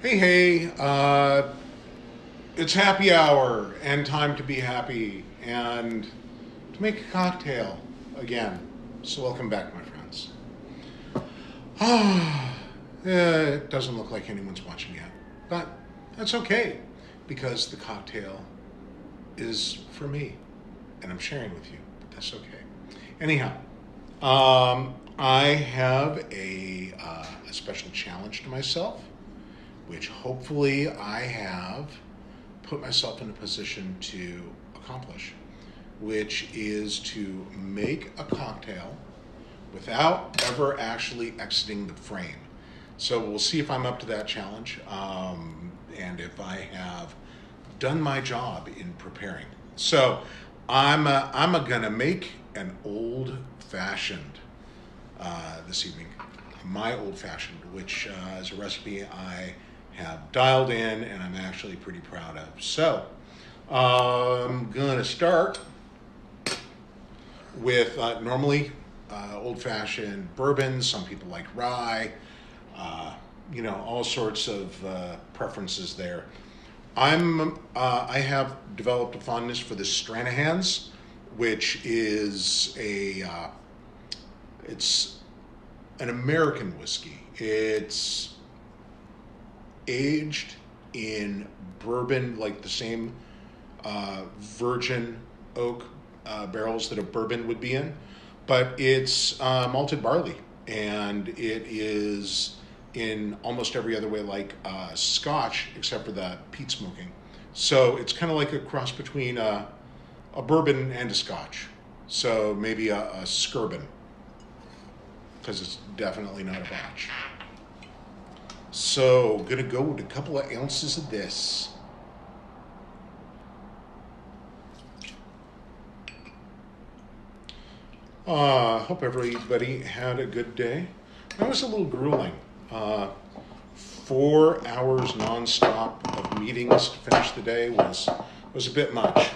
Hey, it's happy hour and time to be happy and to make a cocktail again. So, welcome back, my friends. It doesn't look like anyone's watching yet, but that's okay because the cocktail is for me and I'm sharing with you, but that's okay. Anyhow, I have a special challenge to myself, which hopefully I have put myself in a position to accomplish, which is to make a cocktail without ever actually exiting the frame. So we'll see if I'm up to that challenge and if I have done my job in preparing. So I'm gonna make an old fashioned this evening. My old fashioned, which is a recipe I have dialed in and I'm actually pretty proud of. So I'm gonna start with normally old fashioned bourbon. Some people like rye. All sorts of preferences there. I have developed a fondness for the Stranahan's, which is it's an American whiskey. It's aged in bourbon, like the same virgin oak barrels that a bourbon would be in, but it's malted barley, and it is in almost every other way like Scotch, except for the peat smoking. So it's kind of like a cross between a bourbon and a Scotch. So maybe a Skirban, because it's definitely not a batch. So gonna go with a couple of ounces of this. Hope everybody had a good day. That was a little grueling. 4 hours nonstop of meetings to finish the day was a bit much.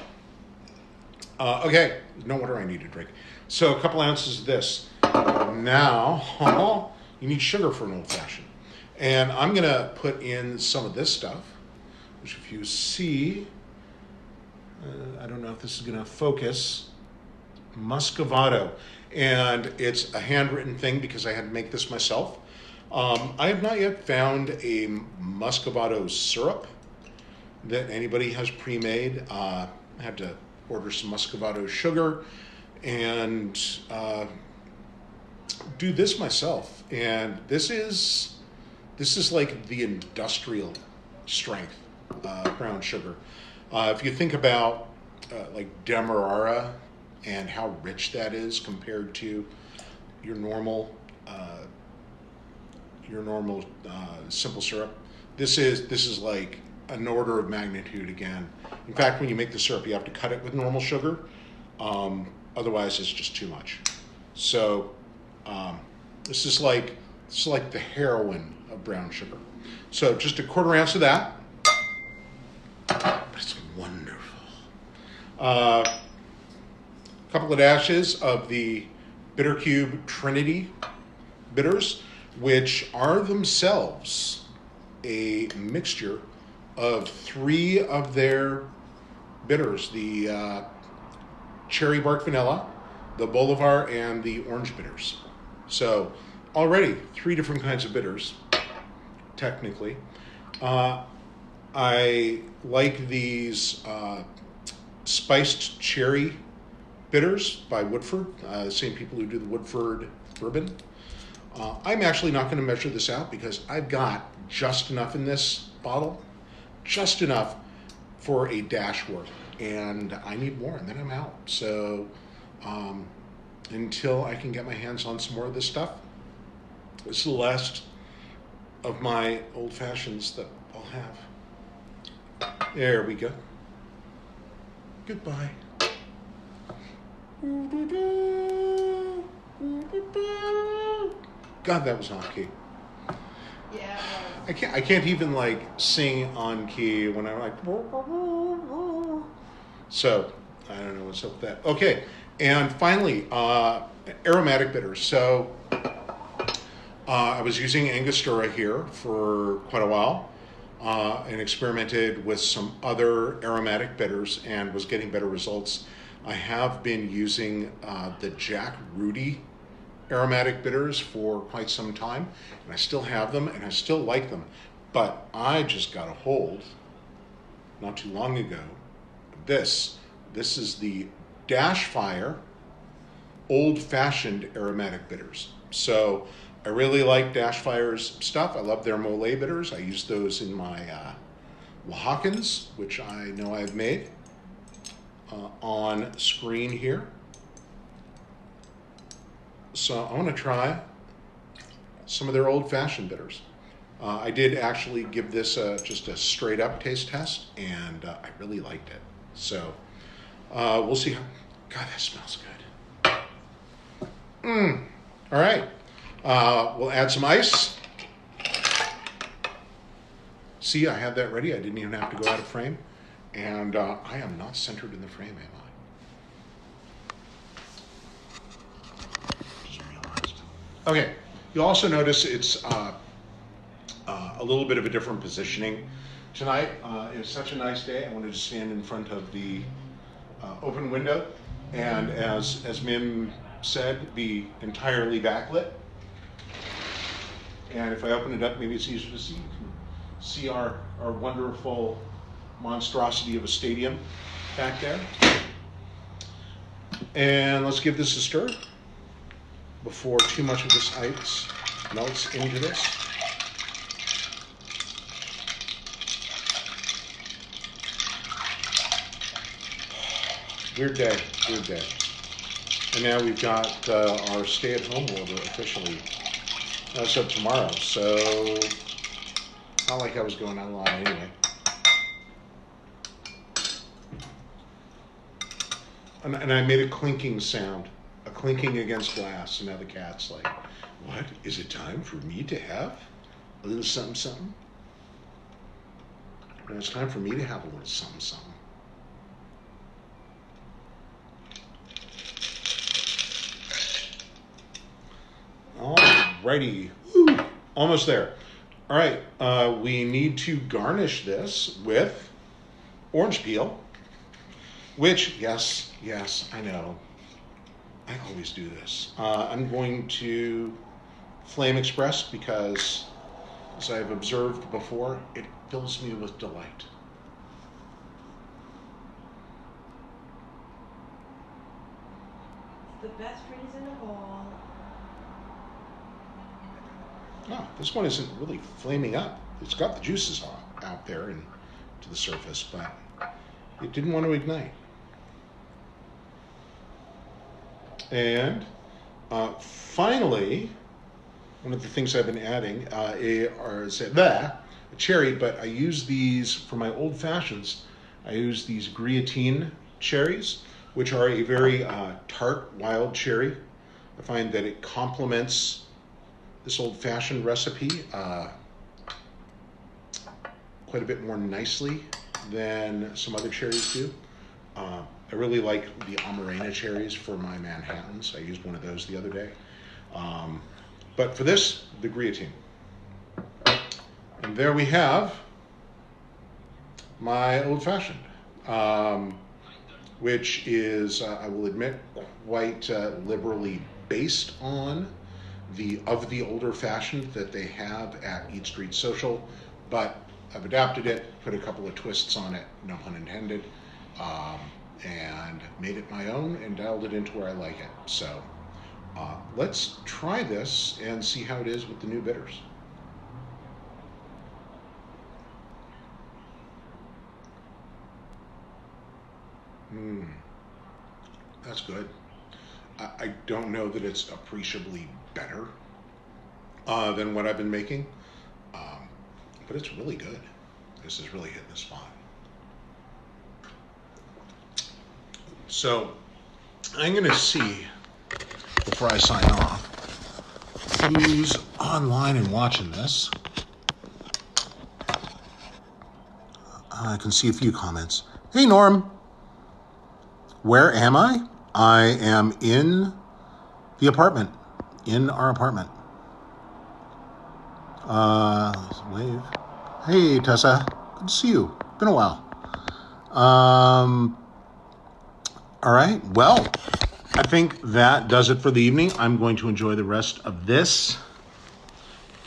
Okay, no wonder I need a drink. So a couple ounces of this. Now you need sugar for an old fashioned, and I'm gonna put in some of this stuff, which if you see, I don't know if this is gonna focus. Muscovado, and it's a handwritten thing because I had to make this myself. I have not yet found a Muscovado syrup that anybody has pre-made. I had to order some Muscovado sugar and do this myself. And this is like the industrial strength brown sugar. If you think about like Demerara and how rich that is compared to your normal simple syrup. This is like an order of magnitude again. In fact, when you make the syrup, you have to cut it with normal sugar. Otherwise, it's just too much. So this is like the heroin of brown sugar. So just a quarter ounce of that, but it's wonderful. Couple of dashes of the Bitter Cube Trinity bitters, which are themselves a mixture of three of their bitters: the cherry bark vanilla, the Bolivar, and the orange bitters. So already three different kinds of bitters, technically. I like these spiced cherry bitters by Woodford, the same people who do the Woodford bourbon. I'm actually not going to measure this out because I've got just enough in this bottle, just enough for a dash worth, and I need more, and then I'm out. So until I can get my hands on some more of this stuff, this is the last of my old fashions that I'll have. There we go. Goodbye. God, that was off key. Yeah. I can't even like sing on key when I'm like. So I don't know what's up with that. Okay, and finally, aromatic bitters. So I was using Angostura here for quite a while. and experimented with some other aromatic bitters and was getting better results. I have been using the Jack Rudy aromatic bitters for quite some time, and I still have them and I still like them. But I just got a hold not too long ago. This is the Dash Fire Old Fashioned Aromatic Bitters. So I really like Dash Fire's stuff. I love their Mole bitters. I use those in my Oaxacans, which I know I've made on screen here. So I want to try some of their Old Fashioned bitters. I did actually give this just a straight up taste test, and I really liked it. So we'll see. God, that smells good. All right. We'll add some ice. See, I have that ready. I didn't even have to go out of frame. And I am not centered in the frame, am I? Just realized. Okay. You'll also notice it's a little bit of a different positioning. Tonight is such a nice day. I wanted to stand in front of the open window, and as Mim said, be entirely backlit. And if I open it up, maybe it's easier to see. You can see our wonderful monstrosity of a stadium back there. And let's give this a stir before too much of this ice melts into this. Weird day. And now we've got our stay-at-home order officially as of tomorrow. So, not like I was going online anyway. And I made a clinking sound, a clinking against glass, and now the cat's like, what? Is it time for me to have a little something, something? No, it's time for me to have a little something, something. Alrighty, woo, almost there. All right, we need to garnish this with orange peel, which, yes, I know. I always do this. I'm going to Flame Express because, as I've observed before, it fills me with delight. The best reason of all. No, this one isn't really flaming up. It's got the juices out there and to the surface, but it didn't want to ignite. And finally, one of the things I've been adding is a cherry, but I use these for my old fashions. I use these Griotine cherries, which are a very tart wild cherry. I find that it complements this old-fashioned recipe quite a bit more nicely than some other cherries do. I really like the Amarena cherries for my Manhattans. I used one of those the other day. But for this, the Griotine. And there we have my old-fashioned, which is, I will admit, quite liberally based on the older fashioned that they have at Eat Street Social, but I've adapted it, put a couple of twists on it, no pun intended, and made it my own and dialed it into where I like it. So let's try this and see how it is with the new bitters. That's good. I don't know that it's appreciably better than what I've been making, but it's really good. This is really hitting the spot. So I'm going to see, before I sign off, who's online and watching this. I can see a few comments. Hey, Norm. Where am I? I am in the apartment, in our apartment. Wave. Hey, Tessa. Good to see you. Been a while. Um, all right. Well, I think that does it for the evening. I'm going to enjoy the rest of this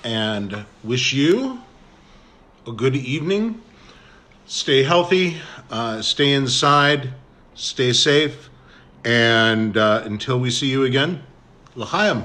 and wish you a good evening. Stay healthy, stay inside, stay safe, and until we see you again, l'chaim.